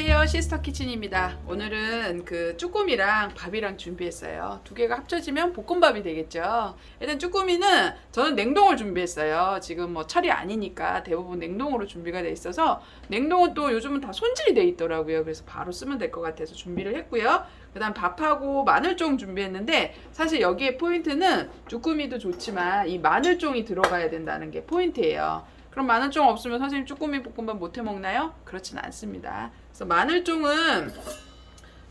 안녕하세요, 시스터 키친입니다. 오늘은 그 쭈꾸미랑 밥이랑 준비했어요. 두 개가 합쳐지면 볶음밥이 되겠죠. 일단 쭈꾸미는 저는 냉동을 준비했어요. 지금 뭐 철이 아니니까 대부분 냉동으로 준비가 돼 있어서, 냉동은 또 요즘은 다 손질이 돼 있더라고요. 그래서 바로 쓰면 될 것 같아서 준비를 했고요. 그 다음 밥하고 마늘종 준비했는데, 사실 여기에 포인트는 쭈꾸미도 좋지만 이 마늘종이 들어가야 된다는 게 포인트예요. 그럼 마늘종 없으면 선생님 쭈꾸미 볶음밥 못해 먹나요? 그렇진 않습니다. 그래서 마늘종은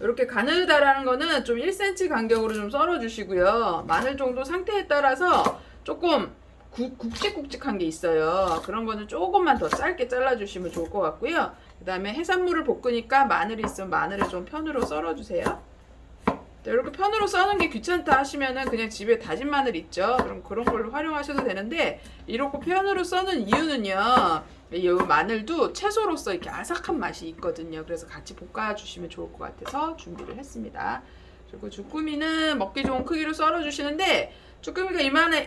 이렇게 가느다라는 거는 좀 1cm 간격으로 좀 썰어 주시고요. 마늘종도 상태에 따라서 조금 굵직굵직한 게 있어요. 그런 거는 조금만 더 짧게 잘라 주시면 좋을 것 같고요. 그 다음에 해산물을 볶으니까 마늘이 있으면 마늘을 좀 편으로 썰어 주세요. 이렇게 편으로 써는 게 귀찮다 하시면은 그냥 집에 다진 마늘 있죠. 그럼 그런 걸로 활용하셔도 되는데, 이렇게 편으로 써는 이유는요, 이 마늘도 채소로서 이렇게 아삭한 맛이 있거든요. 그래서 같이 볶아주시면 좋을 것 같아서 준비를 했습니다. 그리고 쭈꾸미는 먹기 좋은 크기로 썰어 주시는데, 쭈꾸미가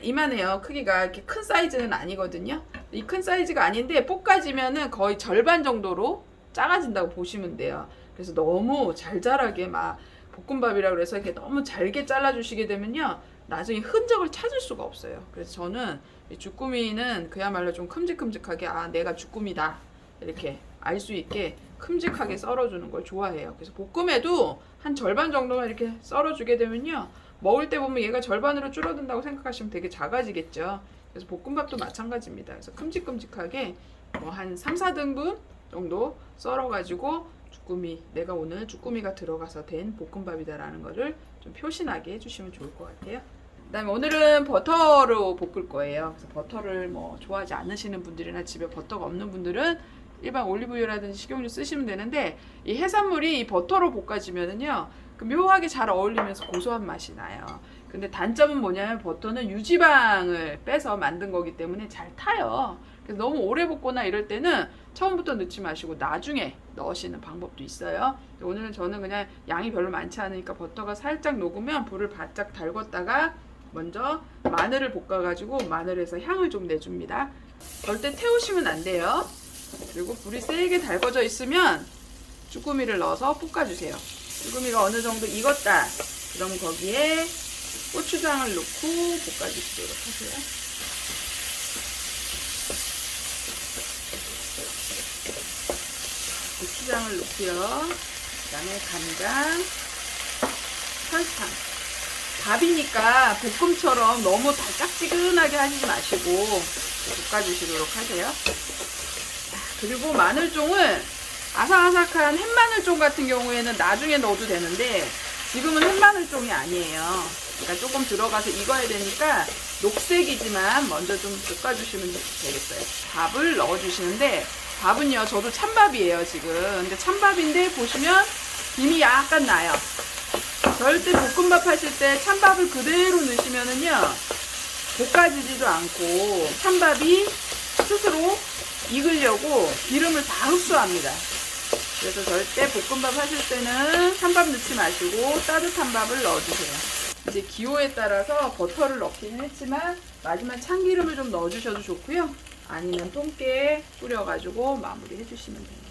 이만해요. 크기가 이렇게 큰 사이즈는 아니거든요. 이 큰 사이즈가 아닌데 볶아지면은 거의 절반 정도로 작아진다고 보시면 돼요. 그래서 너무 잘 자라게 막 볶음밥이라 그래서 이렇게 너무 잘게 잘라주시게 되면요, 나중에 흔적을 찾을 수가 없어요. 그래서 저는 이 쭈꾸미는 그야말로 좀 큼직큼직하게, 아, 내가 쭈꾸미다, 이렇게 알 수 있게 큼직하게 썰어주는 걸 좋아해요. 그래서 볶음에도 한 절반 정도만 이렇게 썰어주게 되면요, 먹을 때 보면 얘가 절반으로 줄어든다고 생각하시면 되게 작아지겠죠. 그래서 볶음밥도 마찬가지입니다. 그래서 큼직큼직하게 뭐 한 3, 4등분 정도 썰어가지고, 쭈꾸미, 내가 오늘 쭈꾸미가 들어가서 된 볶음밥이다라는 거를 좀 표시나게 해주시면 좋을 것 같아요. 그 다음에 오늘은 버터로 볶을 거예요. 그래서 버터를 뭐 좋아하지 않으시는 분들이나 집에 버터가 없는 분들은 일반 올리브유라든지 식용유 쓰시면 되는데, 이 해산물이 이 버터로 볶아지면은요, 그 묘하게 잘 어울리면서 고소한 맛이 나요. 근데 단점은 뭐냐면 버터는 유지방을 빼서 만든 거기 때문에 잘 타요. 그래서 너무 오래 볶거나 이럴 때는 처음부터 넣지 마시고 나중에 넣으시는 방법도 있어요. 오늘은 저는 그냥 양이 별로 많지 않으니까 버터가 살짝 녹으면 불을 바짝 달궜다가 먼저 마늘을 볶아가지고 마늘에서 향을 좀 내줍니다. 절대 태우시면 안 돼요. 그리고 불이 세게 달궈져 있으면 쭈꾸미를 넣어서 볶아주세요. 쭈꾸미가 어느 정도 익었다, 그럼 거기에 고추장을 넣고 볶아주시도록 하세요. 고추장을 넣고요. 그 다음에 간장, 설탕. 밥이니까 볶음처럼 너무 달짝지근하게 하시지 마시고 볶아주시도록 하세요. 그리고 마늘종을 아삭아삭한 햇마늘종 같은 경우에는 나중에 넣어도 되는데, 지금은 햇마늘종이 아니에요. 그러니까 조금 들어가서 익어야 되니까 녹색이지만 먼저 좀 볶아주시면 되겠어요. 밥을 넣어주시는데, 밥은요, 저도 찬밥이에요 지금. 근데 찬밥인데 보시면 김이 약간 나요. 절대 볶음밥 하실 때 찬밥을 그대로 넣으시면은요, 볶아지지도 않고 찬밥이 스스로 익으려고 기름을 다 흡수합니다. 그래서 절대 볶음밥 하실 때는 찬밥 넣지 마시고 따뜻한 밥을 넣어주세요. 이제 기호에 따라서 버터를 넣기는 했지만 마지막 참기름을 좀 넣어주셔도 좋고요. 아니면 통깨에 뿌려가지고 마무리 해주시면 돼요.